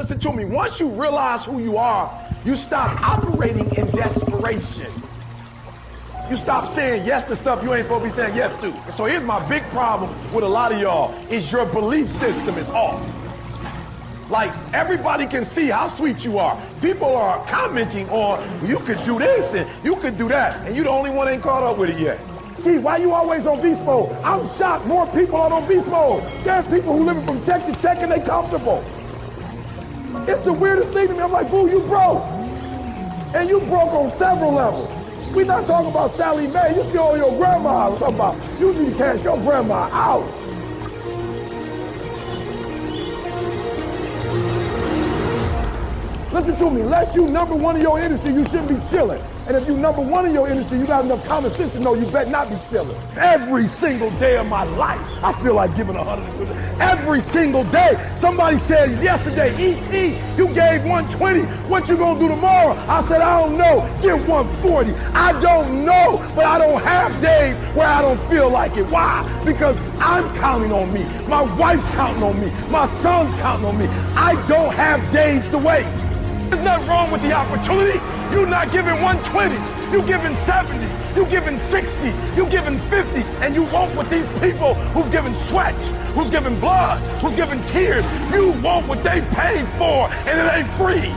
Listen to me. Once you realize who you are, you stop operating in desperation. You stop saying yes to stuff you ain't supposed to be saying yes to. So here's my big problem with a lot of y'all is your belief system is off. Like, everybody can see how sweet you are. People are commenting on, you could do this and you could do that, and you the only one ain't caught up with it yet. T, why you always on beast mode? I'm shocked more people are on beast mode. There are people who living from check to check and they comfortable. It's the weirdest thing to me. I'm like, boo, you broke. And you broke on several levels. We're not talking about Sally Mae. You still owe your grandma. We're talking about you need to cash your grandma out. Listen to me, unless you number one in your industry, you shouldn't be chilling. And if you number one in your industry, you got enough common sense to know you better not be chilling. Every single day of my life, I feel like giving 100%. Every single day. Somebody said yesterday, E.T., you gave 120. What you gonna do tomorrow? I said, I don't know. Give 140. I don't know, but I don't have days where I don't feel like it. Why? Because I'm counting on me. My wife's counting on me. My son's counting on me. I don't have days to waste. There's nothing wrong with the opportunity. You're not giving 120. You're giving 70. You're giving 60. You're giving 50. And you want what these people who've given sweat, who's given blood, who's given tears, you want what they paid for, and it ain't free.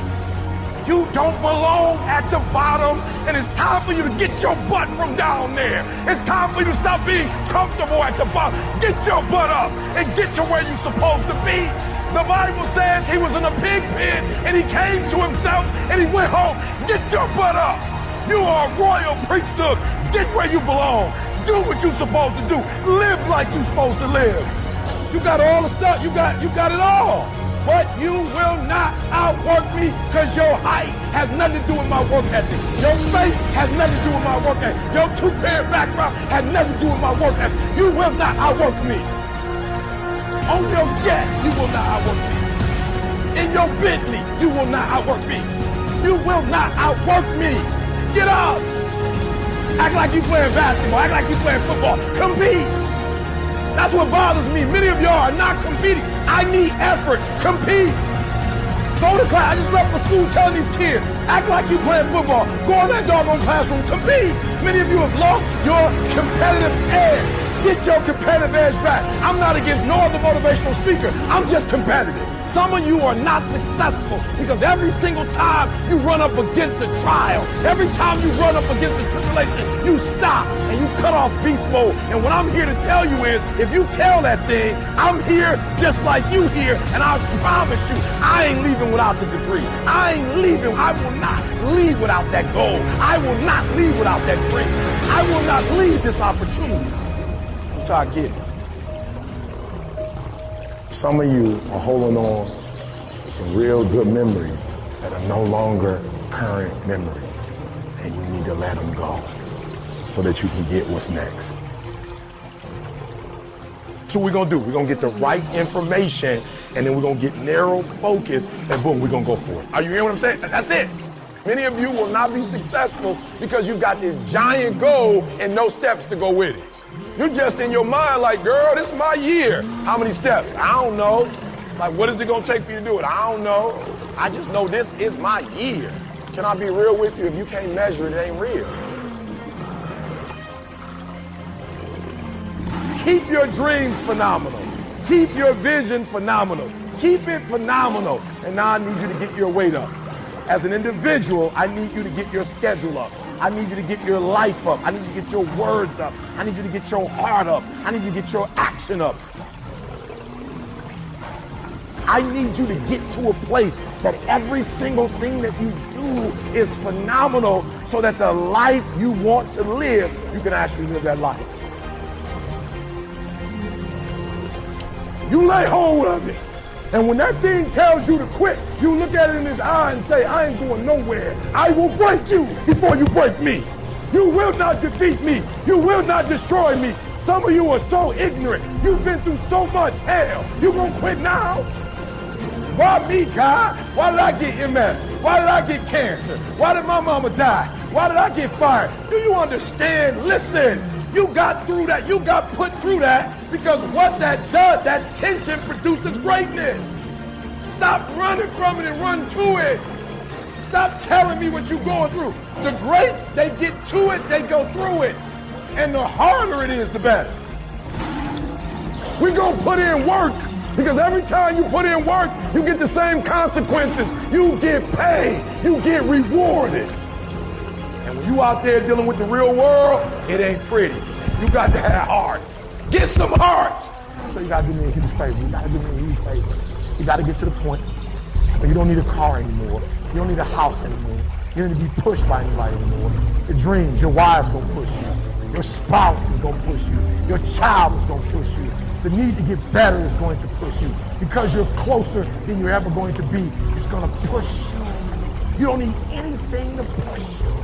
You don't belong at the bottom, and it's time for you to get your butt from down there. It's time for you to stop being comfortable at the bottom. Get your butt up and get to where you're supposed to be. The Bible says he was in a pig pen and he came to himself and he went home. Get your butt up. You are a royal priesthood. Get where you belong. Do what you're supposed to do. Live like you're supposed to live. You got all the stuff. You got it all. But you will not outwork me because your height has nothing to do with my work ethic. Your face has nothing to do with my work ethic. Your two-parent background has nothing to do with my work ethic. You will not outwork me. On your jet, you will not outwork me. In your Bentley, you will not outwork me. You will not outwork me. Get up. Act like you playing basketball. Act like you playing football. Compete. That's what bothers me. Many of y'all are not competing. I need effort. Compete. Go to class. I just left for school telling these kids, act like you playing football. Go in that doggone classroom. Compete. Many of you have lost your competitive edge. Get your competitive edge back. I'm not against no other motivational speaker. I'm just competitive. Some of you are not successful because every single time you run up against a trial, every time you run up against a tribulation, you stop and you cut off beast mode. And what I'm here to tell you is, if you tell that thing, I'm here just like you here, and I promise you, I ain't leaving without the degree. I ain't leaving. I will not leave without that goal. I will not leave without that dream. I will not leave this opportunity until I get it. Some of you are holding on to some real good memories that are no longer current memories, and you need to let them go so that you can get what's next. So we're gonna do, we're gonna get the right information, and then we're gonna get narrow focus, and boom, we're gonna go for it. Are you hearing what I'm saying? That's it. Many of you will not be successful because you've got this giant goal and no steps to go with it. You're just in your mind like, girl, this is my year. How many steps? I don't know. Like, what is it gonna take for you to do it? I don't know. I just know this is my year. Can I be real with you? If you can't measure it, it ain't real. Keep your dreams phenomenal. Keep your vision phenomenal. Keep it phenomenal. And now I need you to get your weight up. As an individual, I need you to get your schedule up. I need you to get your life up. I need you to get your words up. I need you to get your heart up. I need you to get your action up. I need you to get to a place that every single thing that you do is phenomenal so that the life you want to live, you can actually live that life. You lay hold of it. And when that thing tells you to quit, you look at it in his eye and say, I ain't going nowhere. I will break you before you break me. You will not defeat me. You will not destroy me. Some of you are so ignorant. You've been through so much hell. You gonna quit now? Why me, God? Why did I get MS? Why did I get cancer? Why did my mama die? Why did I get fired? Do you understand? Listen. You got through that. You got put through that because what that does, that tension produces greatness. Stop running from it and run to it. Stop telling me what you're going through. The greats, they get to it, they go through it. And the harder it is, the better. We're going to put in work, because every time you put in work, you get the same consequences. You get paid. You get rewarded. And when you out there dealing with the real world, it ain't pretty. You got to have heart. Get some heart. So you got to do me a huge favor. You got to do me a huge favor. You got to get to the point where you don't need a car anymore. You don't need a house anymore. You don't need to be pushed by anybody anymore. Your dreams, your wife's going to push you. Your spouse is going to push you. Your child is going to push you. The need to get better is going to push you. Because you're closer than you're ever going to be, it's going to push you. You don't need anything to push you.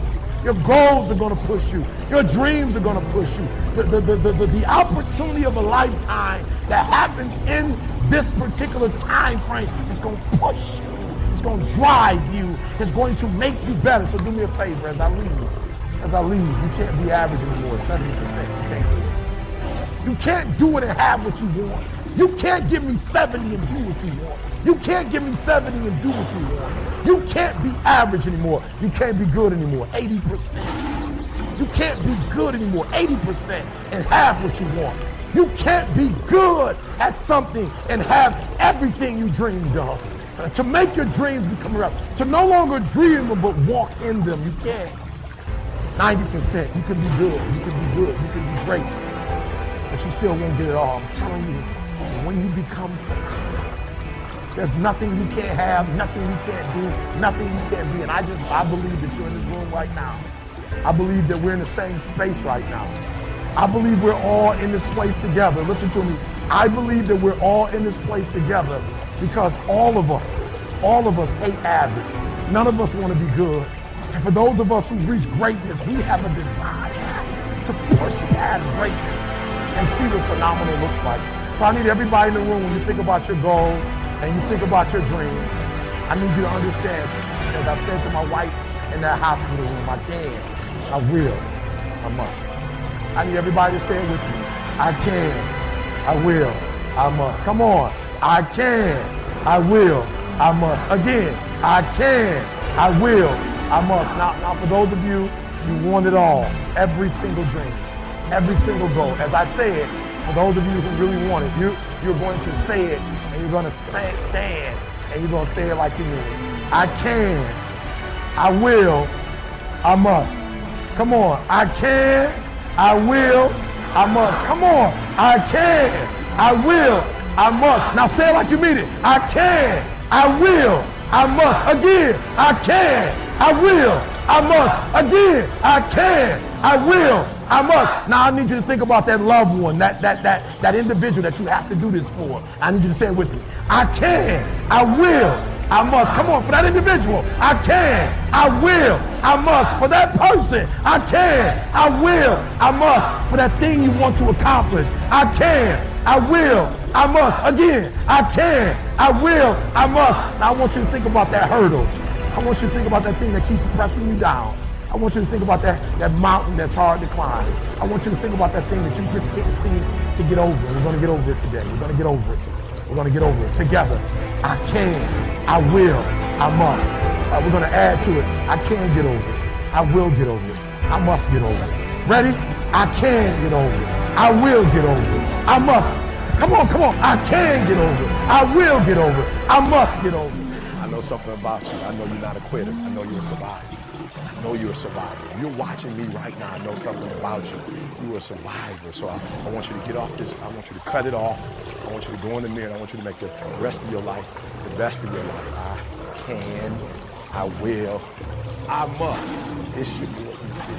Your goals are going to push you. Your dreams are going to push you. The opportunity of a lifetime that happens in this particular time frame is going to push you. It's going to drive you. It's going to make you better. So do me a favor as I leave. As I leave, you can't be average anymore. 70%. You can't do it. You can't do it and have what you want. You can't give me 70 and do what you want. You can't give me 70 and do what you want. You can't be average anymore. You can't be good anymore. 80%. You can't be good anymore. 80% and have what you want. You can't be good at something and have everything you dreamed of. To make your dreams become real. To no longer dream them but walk in them. You can't. 90%. You can be good. You can be good. You can be great. But you still won't get it all. I'm telling you, when you become phenomenal, there's nothing you can't have, nothing you can't do, nothing you can't be. And I believe that you're in this room right now. I believe that we're in the same space right now. I believe we're all in this place together. Listen to me. I believe that we're all in this place together because all of us hate average. None of us want to be good. And for those of us who've reached greatness, we have a desire to push past greatness and see what phenomenal looks like. So I need everybody in the room, when you think about your goal and you think about your dream, I need you to understand, as I said to my wife in that hospital room, I can, I will, I must. I need everybody to say it with me. I can, I will, I must. Come on. I can, I will, I must. Again, I can, I will, I must. Now for those of you, you want it all, every single dream. Every single goal. As I said, for those of you who really want it, you're going to say it and you're going to stand and you're going to say it like you mean it. I can, I will, I must. Come on. I can, I will, I must. Come on. I can, I will, I must. Now say it like you mean it. I can, I will, I must. Again, I can, I will, I must. Again, I can, I will, I must. Now I need you to think about that loved one, that individual that you have to do this for. I need you to say it with me. I can, I will, I must. Come on, for that individual. I can, I will, I must. For that person, I can, I will, I must. For that thing you want to accomplish, I can, I will, I must. Again, I can, I will, I must. Now I want you to think about that hurdle. I want you to think about that thing that keeps pressing you down. I want you to think about that mountain that's hard to climb. I want you to think about that thing that you just can't seem to get over. We're going to get over it today. We're going to get over it. We're going to get over it together. I can, I will, I must. We're going to add to it. I can get over it. I will get over it. I must get over it. Ready? I can get over it. I will get over it. I must. Come on, come on. I can get over it. I will get over it. I must get over it. I know something about you. I know you're not a quitter. I know you're a survivor. I know you're a survivor. You're watching me right now. I know something about you. You're a survivor. So I want you to get off this. I want you to cut it off. I want you to go in the mirror. I want you to make the rest of your life the best of your life. I can. I will. I must. This should be what you see.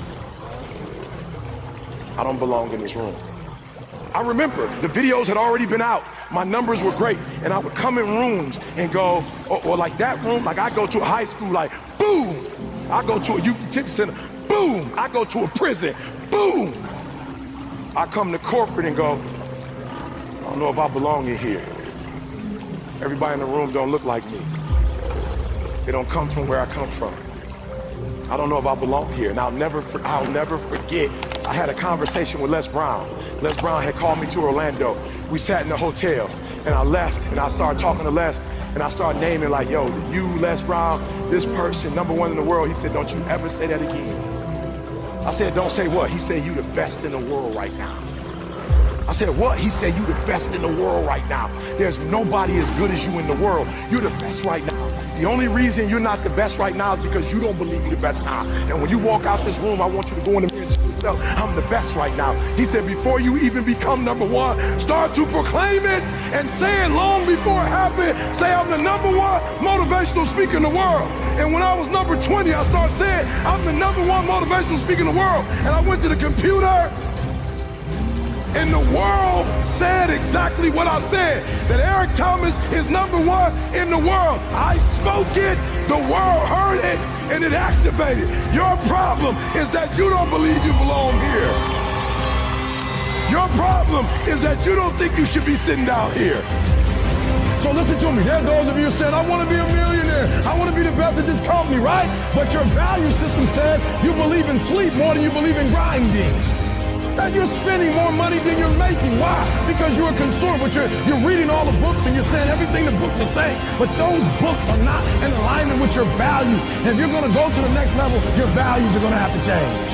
I don't belong in this room. I remember the videos had already been out. My numbers were great. And I would come in rooms and go, or like that room, like I go to a high school, like, boom. I go to a youth detention center, boom. I go to a prison, boom. I come to corporate and go, I don't know if I belong in here. Everybody in the room don't look like me. They don't come from where I come from. I don't know if I belong here. And I'll never forget, I had a conversation with Les Brown. Les Brown had called me to Orlando. We sat in the hotel and I left and I started talking to Les And I started naming like, yo, you, Les Brown, this person, #1 in the world. He said, don't you ever say that again. I said, don't say what? He said, you the best in the world right now. I said, what? He said, you the best in the world right now. There's nobody as good as you in the world. You're the best right now. The only reason you're not the best right now is because you don't believe you're the best now. And when you walk out this room, I want you to go in the mirror and tell yourself, I'm the best right now. He said, before you even become #1, start to proclaim it and say it long before it happens. Say, I'm the #1 motivational speaker in the world. And when I was number 20, I started saying, I'm the #1 motivational speaker in the world. And I went to the computer, and the world said exactly what I said, that Eric Thomas is #1 in the world. I spoke it, the world heard it, and it activated. Your problem is that you don't believe you belong here. Your problem is that you don't think you should be sitting down here. So listen to me, there are those of you saying, I want to be a millionaire. I want to be the best at this company, right? But your value system says you believe in sleep more than you believe in grinding. That you're spending more money than you're making. Why? Because you're a consumer, but you're reading all the books and you're saying everything the books are saying, but those books are not in alignment with your value. And if you're going to go to the next level, your values are going to have to change.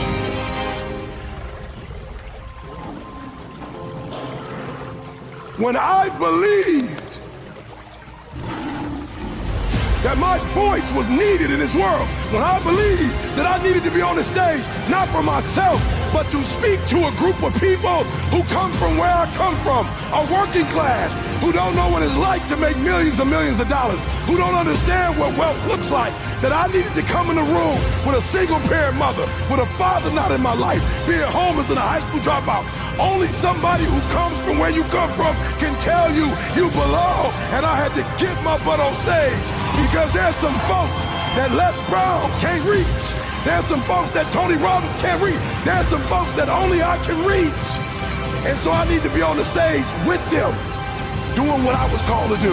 When I believed that my voice was needed in this world, when I believed that I needed to be on the stage, not for myself, but to speak to a group of people who come from where I come from, a working class, who don't know what it's like to make millions and millions of dollars, who don't understand what wealth looks like, that I needed to come in the room with a single parent mother, with a father not in my life, being homeless and a high school dropout. Only somebody who comes from where you come from can tell you you belong. And I had to get my butt on stage because there's some folks that Les Brown can't reach. There's some folks that Tony Robbins can't reach. There's some folks that only I can reach. And so I need to be on the stage with them, doing what I was called to do.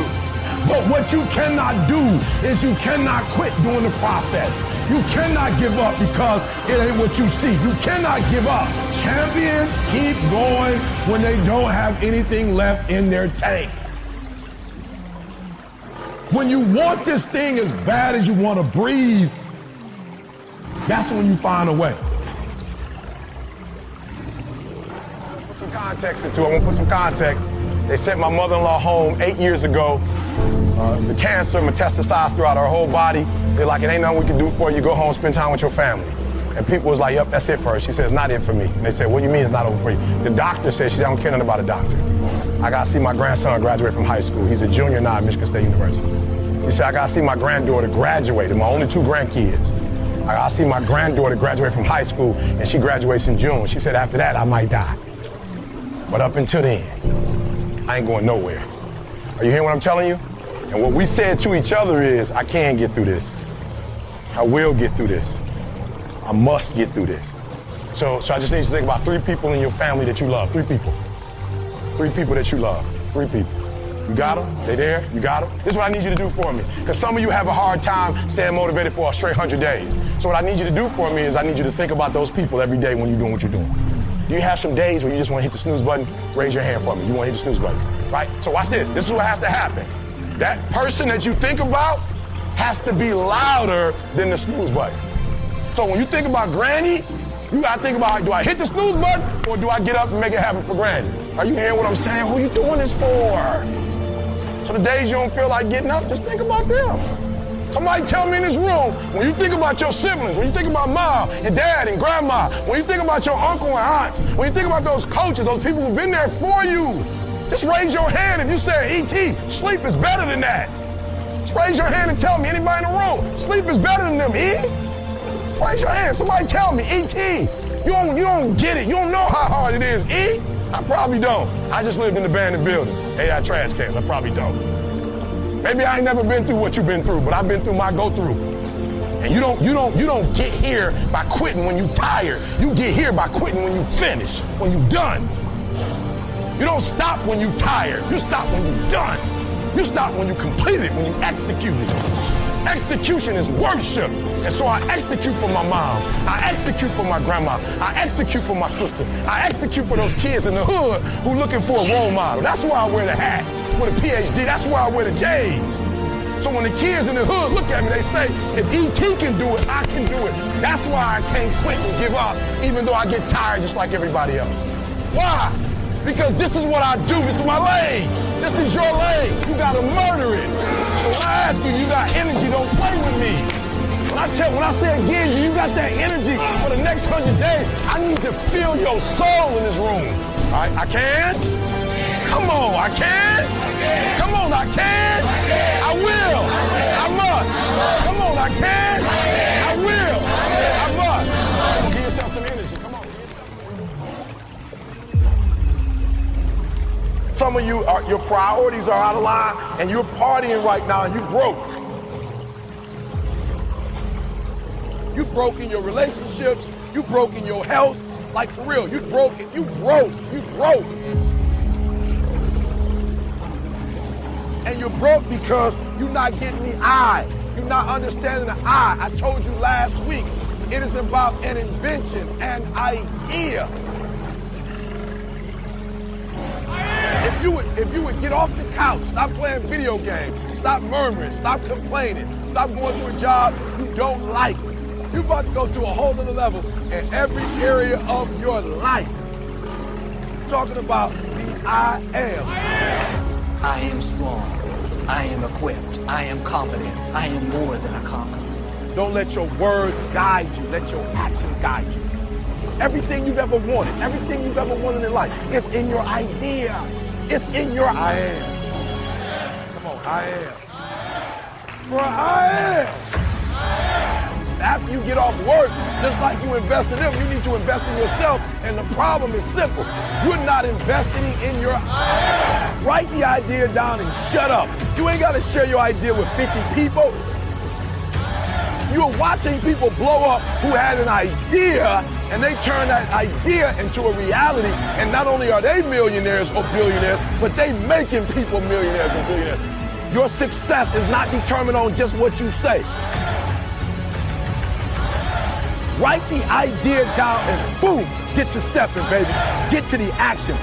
But what you cannot do is you cannot quit during the process. You cannot give up because it ain't what you see. You cannot give up. Champions keep going when they don't have anything left in their tank. When you want this thing as bad as you want to breathe, that's when you find a way. Put some context into it. I want to put some context. They sent my mother-in-law home 8 years ago. The cancer metastasized throughout her whole body. They're like, it ain't nothing we can do for you. Go home, spend time with your family. And people was like, yep, that's it for her. She said, it's not it for me. And they said, what do you mean it's not over for you? The doctor said, she said, I don't care nothing about a doctor. I got to see my grandson graduate from high school. He's a junior now at Michigan State University. She said, I got to see my granddaughter graduate, and my only 2 grandkids. I got to see my granddaughter graduate from high school, and she graduates in June. She said, after that, I might die. But up until then, I ain't going nowhere. Are you hearing what I'm telling you? And what we said to each other is, I can get through this. I will get through this. I must get through this. So I just need you to think about 3 people in your family that you love. 3 people. 3 people that you love. 3 people. You got them? They there? You got them? This is what I need you to do for me. Because some of you have a hard time staying motivated for a straight 100 days. So what I need you to do for me is I need you to think about those people every day when you're doing what you're doing. Do you have some days where you just want to hit the snooze button? Raise your hand for me. You want to hit the snooze button, right? So watch this. This is what has to happen. That person that you think about has to be louder than the snooze button. So when you think about Granny, you got to think about, do I hit the snooze button or do I get up and make it happen for Granny? Are you hearing what I'm saying? Who are you doing this for? So the days you don't feel like getting up, just think about them. Somebody tell me in this room, when you think about your siblings, when you think about mom, your dad and grandma, when you think about your uncle and aunts, when you think about those coaches, those people who've been there for you, just raise your hand if you say, E.T., sleep is better than that. Just raise your hand and tell me, anybody in the room, sleep is better than them, E? Raise your hand, somebody tell me, E.T., you don't get it, you don't know how hard it is, E? I probably don't. I just lived in abandoned buildings, AI trash cans, I probably don't. Maybe I ain't never been through what you've been through, but I've been through my go-through. And you don't get here by quitting when you tired. You get here by quitting when you finish, when you done. You don't stop when you tired. You stop when you done. You stop when you complete it, when you execute it. Execution is worship. And so I execute for my mom. I execute for my grandma. I execute for my sister. I execute for those kids in the hood who looking for a role model. That's why I wear the hat with a PhD. That's why I wear the J's. So when the kids in the hood look at me, they say, if E.T. can do it, I can do it. That's why I can't quit and give up, even though I get tired just like everybody else. Why? Because this is what I do. This is my lane. This is your lane. You gotta murder it. So when I ask you, you got energy, don't play with me. When I say again, you got that energy for the next 100 days, I need to feel your soul in this room. All right, I can? Come on, I can? Come on, I can? I will. I must. Come on, I can? I will. I must. Give yourself some energy. Come on. Some of you, your priorities are out of line, and you're partying right now, and you broke. You broke in your relationships. You broke in your health. Like, for real, you broke. You broke. And you're broke because you're not getting the I. You're not understanding the I. I told you last week, it is about an invention, an idea. If you would get off the couch, stop playing video games, stop murmuring, stop complaining, stop going to a job you don't like. You're about to go to a whole other level in every area of your life. I'm talking about the I am. I am strong. I am equipped. I am confident. I am more than a conqueror. Don't let your words guide you. Let your actions guide you. Everything you've ever wanted, everything you've ever wanted in life, it's in your idea. It's in your I am. Come on, I am. For I am. After you get off work, just like you invest in them, you need to invest in yourself. And the problem is simple. You're not investing in your idea. Write the idea down and shut up. You ain't got to share your idea with 50 people. You're watching people blow up who had an idea, and they turn that idea into a reality. And not only are they millionaires or billionaires, but they making people millionaires and billionaires. Your success is not determined on just what you say. Write the idea down and boom, get to stepping, baby. Get to the action.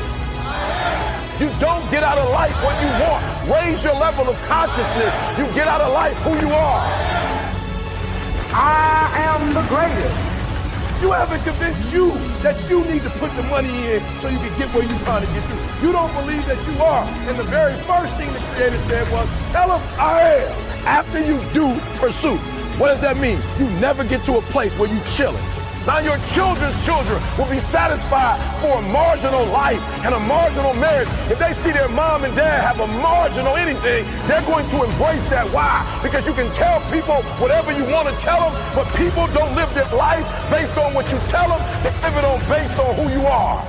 You don't get out of life what you want. Raise your level of consciousness. You get out of life who you are. I am the greatest. You haven't convinced you that you need to put the money in so you can get where you're trying to get to. You don't believe that you are. And the very first thing the Creator said was, tell them I am. After you do, pursue. What does that mean? You never get to a place where you chilling. Now your children's children will be satisfied for a marginal life and a marginal marriage. If they see their mom and dad have a marginal anything, they're going to embrace that. Why? Because you can tell people whatever you want to tell them, but people don't live their life based on what you tell them. They live it based on who you are.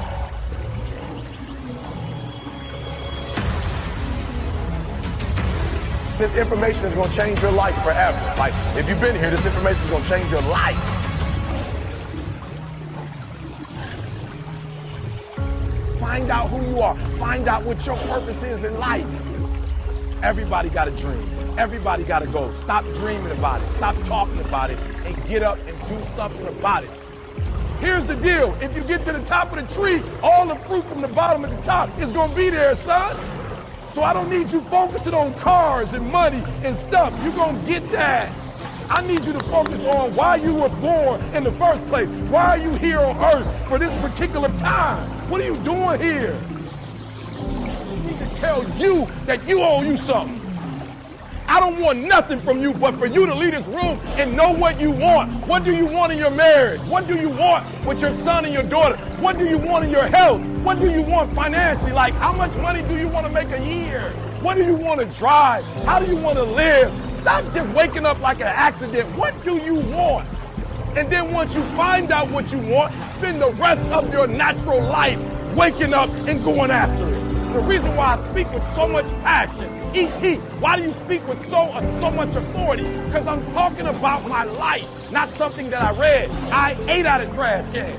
This information is going to change your life forever. Like, if you've been here, this information is going to change your life. Find out who you are. Find out what your purpose is in life. Everybody got a dream. Everybody got a goal. Stop dreaming about it. Stop talking about it and get up and do something about it. Here's the deal. If you get to the top of the tree, all the fruit from the bottom at the top is going to be there, son. So I don't need you focusing on cars and money and stuff. You're going to get that. I need you to focus on why you were born in the first place. Why are you here on earth for this particular time? What are you doing here? I need to tell you that you owe you something. I don't want nothing from you but for you to leave this room and know what you want. What do you want in your marriage? What do you want with your son and your daughter? What do you want in your health? What do you want financially? Like, how much money do you want to make a year? What do you want to drive? How do you want to live? Stop just waking up like an accident. What do you want? And then once you find out what you want, spend the rest of your natural life waking up and going after it. The reason why I speak with so much passion, E.T., why do you speak with so much authority? Because I'm talking about my life, not something that I read. I ate out of trash cans.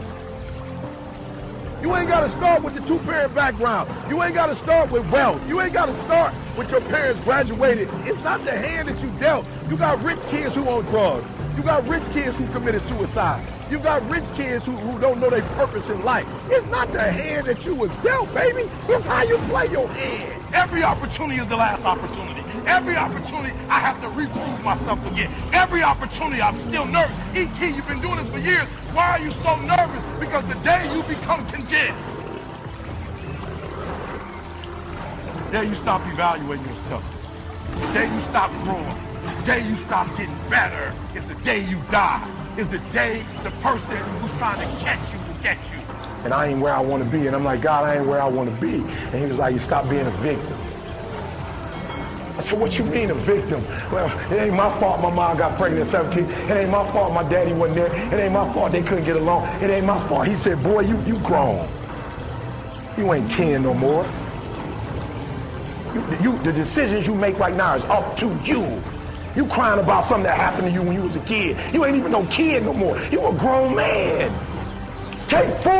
You ain't got to start with the two-parent background. You ain't got to start with wealth. You ain't got to start with your parents graduated. It's not the hand that you dealt. You got rich kids who own drugs. You got rich kids who committed suicide. You got rich kids who don't know their purpose in life. It's not the hand that you was dealt, baby. It's how you play your hand. Every opportunity is the last opportunity. Every opportunity, I have to reprove myself again. Every opportunity, I'm still nervous. E.T., you've been doing this for years. Why are you so nervous? Because the day you become content, the day you stop evaluating yourself, the day you stop growing, the day you stop getting better, is the day you die. Is the day the person who's trying to catch you will get you. And I ain't where I want to be. And I'm like, God, I ain't where I want to be. And he was like, you stop being a victim. I said, what you mean a victim? Well, it ain't my fault my mom got pregnant at 17. It ain't my fault my daddy wasn't there. It ain't my fault they couldn't get along. It ain't my fault. He said, boy, you grown. You ain't 10 no more. The decisions you make right now is up to you. You crying about something that happened to you when you was a kid. You ain't even no kid no more. You a grown man. Take full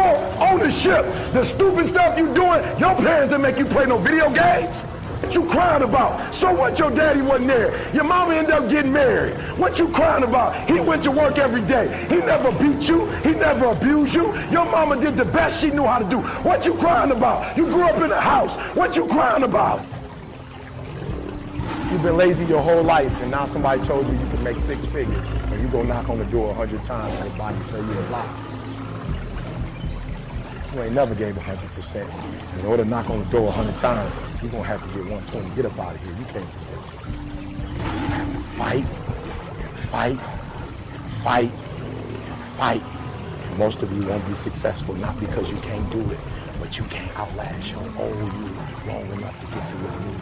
ownership. The stupid stuff you doing, your parents didn't make you play no video games. What you crying about? So what, your daddy wasn't there? Your mama ended up getting married. What you crying about? He went to work every day. He never beat you. He never abused you. Your mama did the best she knew how to do. What you crying about? You grew up in a house. What you crying about? You've been lazy your whole life, and now somebody told you you can make 6 figures, and you go knock on the door 100 times and the body say you're a lie. You ain't never gave 100%. In order to knock on the door 100 times, you're going to have to get 120. Get up out of here. You can't do this. You have to fight. And most of you won't be successful, not because you can't do it, but you can't outlast your old you long enough to get to your new you.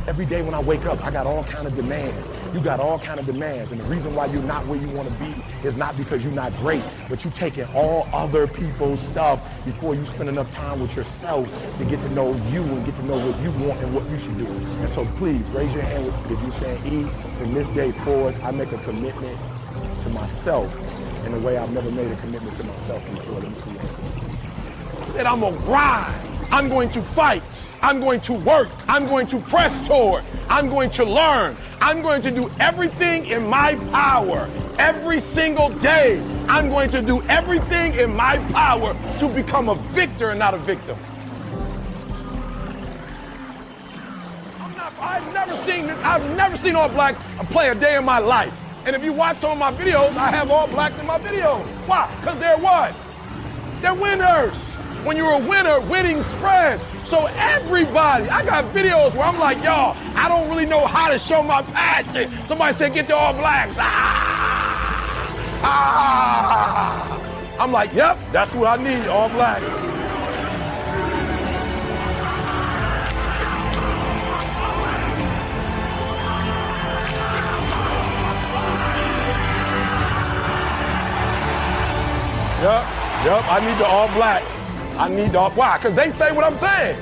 Every day when I wake up, I got all kind of demands. You got all kind of demands. And the reason why you're not where you want to be is not because you're not great, but you're taking all other people's stuff before you spend enough time with yourself to get to know you and get to know what you want and what you should do. And so please, raise your hand if you're saying, E, from this day forward, I make a commitment to myself in a way I've never made a commitment to myself before. Let me see that. That I'm going to grind. I'm going to fight. I'm going to work. I'm going to press toward. I'm going to learn. I'm going to do everything in my power. Every single day, I'm going to do everything in my power to become a victor and not a victim. I've never seen All Blacks play a day in my life. And if you watch some of my videos, I have All Blacks in my videos. Why? Because they're what? They're winners. When you're a winner, winning spreads. So everybody, I got videos where I'm like, y'all, I don't really know how to show my passion. Somebody said, get the All Blacks. I'm like, yep, that's what I need, All Blacks. Yep, I need the All Blacks. I need the, why? Because they say what I'm saying.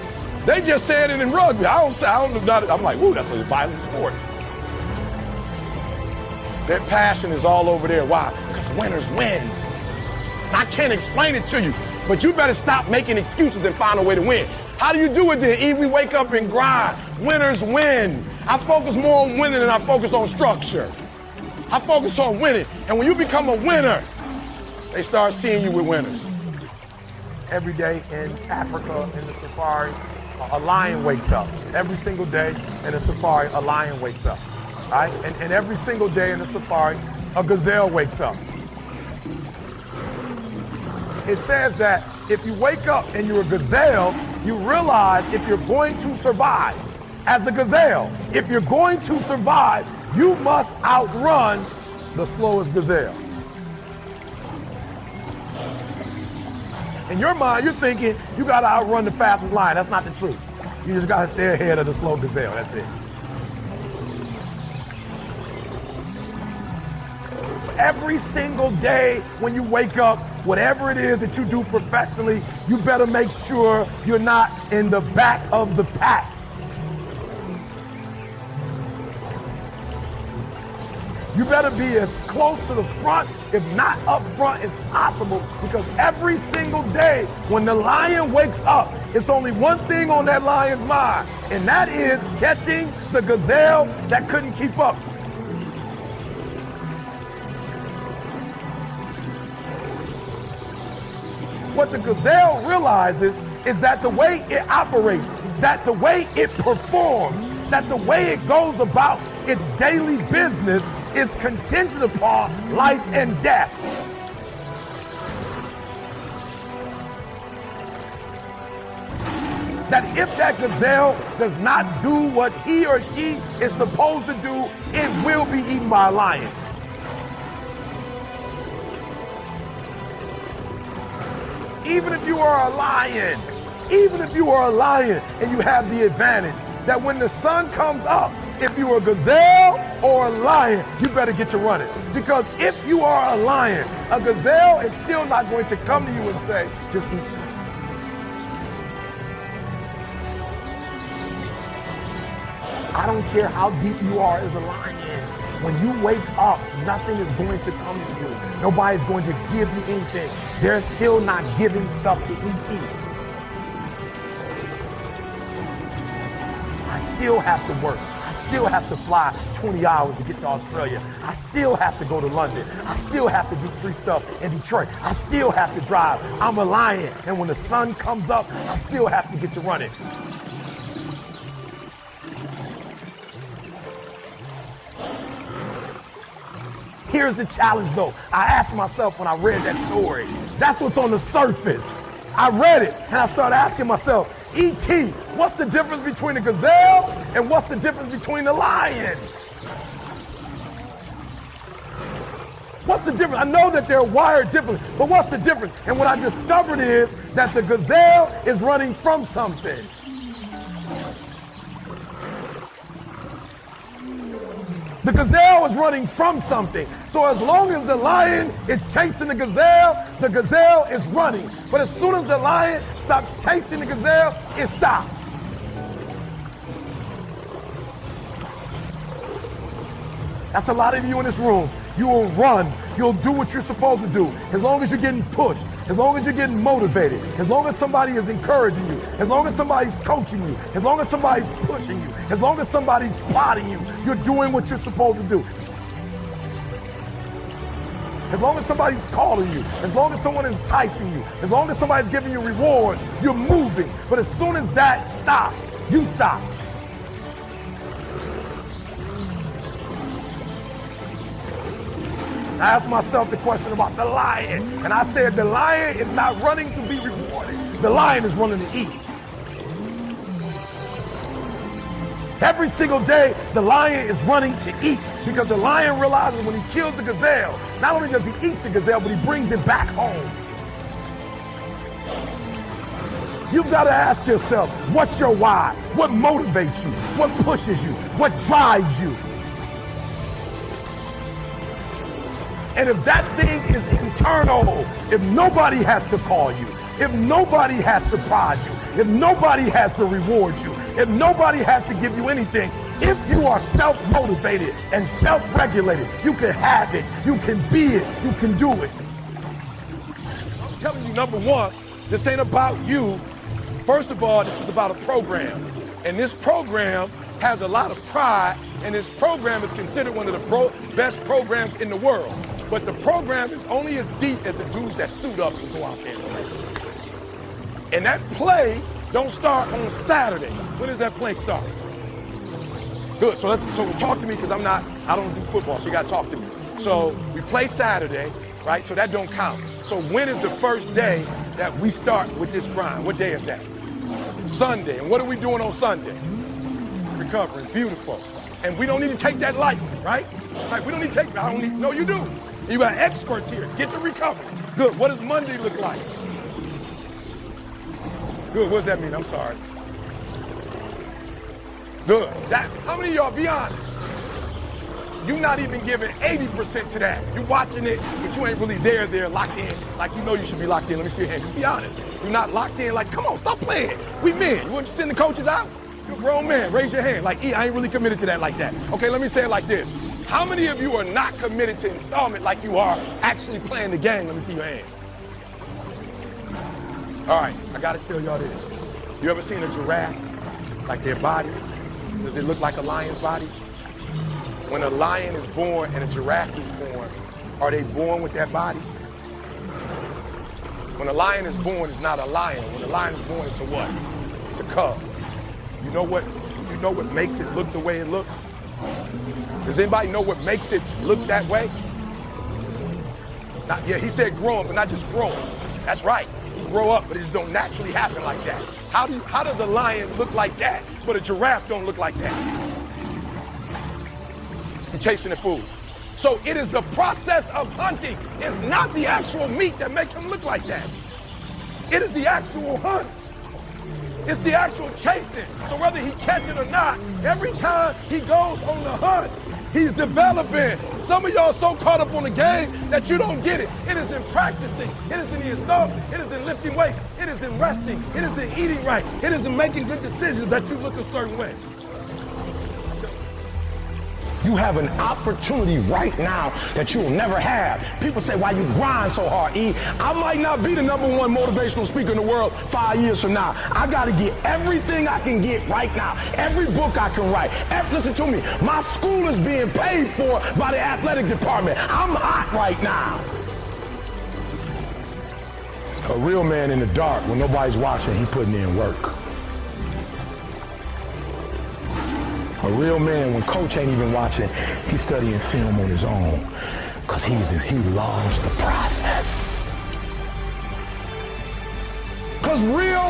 They just said it in rugby. I don't know. I'm like, ooh, that's a violent sport. Their passion is all over there. Why? Because winners win. And I can't explain it to you, but you better stop making excuses and find a way to win. How do you do it then? Eve, we wake up and grind. Winners win. I focus more on winning than I focus on structure. I focus on winning. And when you become a winner, they start seeing you with winners. Every day in Africa, in the safari, a lion wakes up. Every single day in the safari, a lion wakes up. Right? And every single day in the safari, a gazelle wakes up. It says that if you wake up and you're a gazelle, you realize if you're going to survive as a gazelle, if you're going to survive, you must outrun the slowest gazelle. In your mind, you're thinking you got to outrun the fastest lion. That's not the truth. You just got to stay ahead of the slow gazelle. That's it. Every single day when you wake up, whatever it is that you do professionally, you better make sure you're not in the back of the pack. You better be as close to the front, if not up front, as possible, because every single day when the lion wakes up, it's only one thing on that lion's mind, and that is catching the gazelle that couldn't keep up. What the gazelle realizes is that the way it operates, that the way it performs, that the way it goes about its daily business is contingent upon life and death. That if that gazelle does not do what he or she is supposed to do, it will be eaten by a lion. Even if you are a lion, and you have the advantage that when the sun comes up, if you're a gazelle or a lion, you better get to running. Because if you are a lion, a gazelle is still not going to come to you and say, just eat. I don't care how deep you are as a lion. When you wake up, nothing is going to come to you. Nobody's going to give you anything. They're still not giving stuff to ET. I still have to work. I still have to fly 20 hours to get to Australia. I still have to go to London. I still have to do free stuff in Detroit. I still have to drive. I'm a lion. And when the sun comes up, I still have to get to running. Here's the challenge though. I asked myself when I read that story, that's what's on the surface. I read it and I started asking myself, E.T., what's the difference between a gazelle and what's the difference between a lion? What's the difference? I know that they're wired differently, but what's the difference? And what I discovered is that the gazelle is running from something. The gazelle is running from something. So as long as the lion is chasing the gazelle is running. But as soon as the lion stops chasing the gazelle, it stops. That's a lot of you in this room. You will run. You'll do what you're supposed to do. As long as you're getting pushed, as long as you're getting motivated, as long as somebody is encouraging you, as long as somebody's coaching you, as long as somebody's pushing you, as long as somebody's prodding you, you're doing what you're supposed to do. As long as somebody's calling you, as long as someone is enticing you, as long as somebody's giving you rewards, you're moving. But as soon as that stops, you stop. I asked myself the question about the lion, and I said the lion is not running to be rewarded. The lion is running to eat. Every single day, the lion is running to eat because the lion realizes when he kills the gazelle, not only does he eat the gazelle, but he brings it back home. You've got to ask yourself, what's your why? What motivates you? What pushes you? What drives you? And if that thing is internal, if nobody has to call you, if nobody has to prod you, if nobody has to reward you, if nobody has to give you anything, if you are self-motivated and self-regulated, you can have it, you can be it, you can do it. I'm telling you, number one, this ain't about you. First of all, this is about a program. And this program has a lot of pride, and this program is considered one of the best programs in the world. But the program is only as deep as the dudes that suit up and go out there and play. And that play don't start on Saturday. When does that play start? Good, so talk to me because I don't do football, so you gotta talk to me. So we play Saturday, right? So that don't count. So when is the first day that we start with this grind? What day is that? Sunday. And what are we doing on Sunday? Recovering, beautiful. And we don't need to take that lightly, right? Like we don't need to take that, no you do. You got experts here, get to recovery. Good, what does Monday look like? Good, what does that mean? I'm sorry. Good, how many of y'all, be honest, you're not even giving 80% to that. You're watching it, but you ain't really there, locked in, like you know you should be locked in. Let me see your hand, just be honest. You're not locked in, like, come on, stop playing. We men, you want to send the coaches out? You're a grown man, raise your hand, like, I ain't really committed to that like that. Okay, let me say it like this. How many of you are not committed to installment like you are actually playing the game? Let me see your hand. All right, I gotta tell y'all this. You ever seen a giraffe, like their body? Does it look like a lion's body? When a lion is born and a giraffe is born, are they born with that body? When a lion is born, it's not a lion. When a lion is born, it's a what? It's a cub. You know what makes it look the way it looks? Does anybody know what makes it look that way? Yeah, he said growing, but not just growing. That's right. You grow up, but it just don't naturally happen like that. How does a lion look like that, but a giraffe don't look like that? You're chasing the food. So it is the process of hunting. It's not the actual meat that makes him look like that. It is the actual hunt. It's the actual chasing. So whether he catch it or not, every time he goes on the hunt, he's developing. Some of y'all are so caught up on the game that you don't get it. It is in practicing. It is in the install. It is in lifting weights. It is in resting. It is in eating right. It is in making good decisions that you look a certain way. You have an opportunity right now that you'll never have. People say, why you grind so hard, E? I might not be the #1 motivational speaker in the world 5 years from now. I got to get everything I can get right now. Every book I can write. Listen to me. My school is being paid for by the athletic department. I'm hot right now. A real man in the dark, when nobody's watching, he putting in work. A real man, when coach ain't even watching, he's studying film on his own because he loves the process. Because real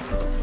Peace.